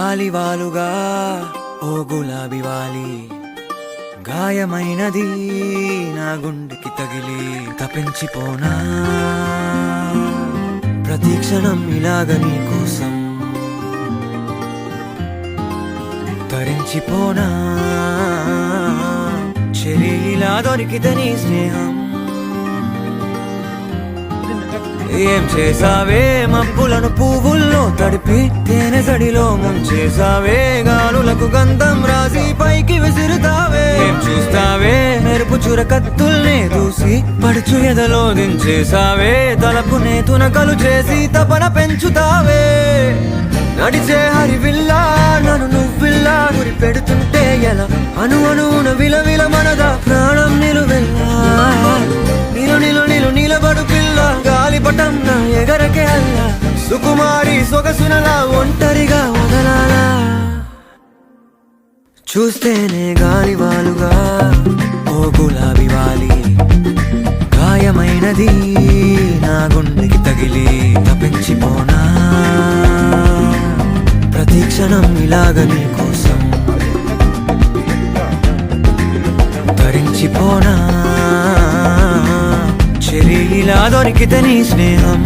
గాలివాలుగా ఓ గులాబీ వాలి గాయమైనది నా గుండెకి తగిలి తపించిపోనా ప్రతి క్షణం ఇలాగ నీ కోసం తరించిపోనా చెలి ఇలా దొరికితే నీ స్నేహం ఏం చేసావే మబ్బులను పువ్వుల్లో తడిపి తేనె సడిలో ముంచేసావే గాలులకు గంధం రాసి పైకి విసురుతావే ఏం చూస్తావే మెరుపు చురకత్తుల్నే దూసి పడుచు ఎదలో దించేసావే తలపునే తునకలు చేసి తపన పెంచుతావే నడిచే హరివిల్లా నన్ను నువ్విల్లా గురి పెడుతుంటే ఎలా అను అనువున విలవిల మనదా ప్రాణం నిలువెల్లా నిలు నిలు నిలు నిలబడు పిల్ల గాలిపటం నా ఎగరకే అల్లా సుకుమారి సొగసునలా ఒంటరిగా వదలాలా చూస్తేనే గాలివాలుగా ఓ గులాబీ వాలి గాయమైనది నా గుండెకి తగిలి తపించిపోనా ప్రతి క్షణం ఇలాగ నీ కోసం తరించిపోనా చెలి ఇలా దొరికితే నీ స్నేహం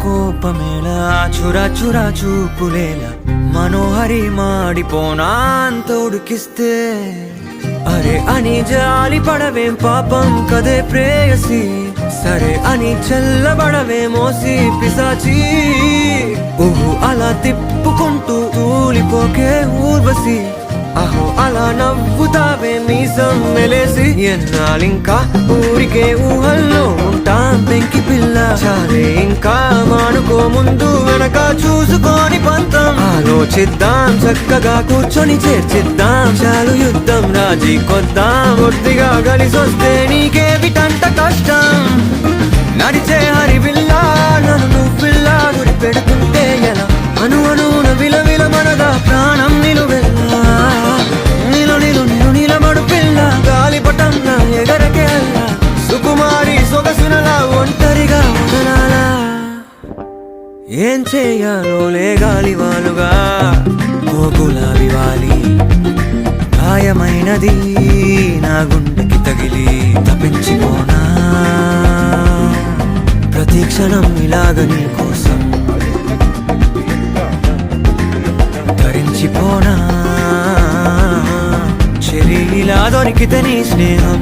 కోపమేలా చురా చురా చూపులేలా మనోహరి మాడిపోనా అంత ఉడికిస్తే అరే అని జాలి పడవేం పాపం కదే ప్రేయసి సరే అని చల్లబడవే మోసి పిశాచి ఊహు అలా తిప్పుకుంటూ తూలిపోకే ఊర్వశి అహో అలా నవ్వుతావే మీసం మెలేసి ఎన్నాళ్ళింకా ఊరికే ఊహల్లో ఉంటాం పెంకి పిల్ల చాలే ఇంకా మానుకో ముందు వెనక చూసుకొని పంతం ఆలోచిద్దాం చక్కగా కూర్చొని చేర్చిద్దాం చాలు యుద్ధం రాజీ కొద్దాం ఒడ్డిగా కలిసొస్తే నీకే విటంట కష్టం నడిచే హరివిల్లా నన్ను నువ్విల్లా గురి పెడుతుంటే ఎలా అను అనున విలవిల మనదా ప్రాణం నిలువెల్లా నిలు నిలు నిలు నిలబడు పిల్ల గాలిపటం నా ఎగరకే అల్లా సుకుమారి సొగసునలా ఒంటరిగా వదలాలా ఏం చేయాలో లే గాలివాలుగా ఓ గులాబీ వాలి గాయమైనది నా గుండెకి తగిలి తపించిపోనా ప్రతి క్షణం ఇలాగ నీ కోసం తరించిపోనా చెలి ఇలా దొరికితే నీ స్నేహం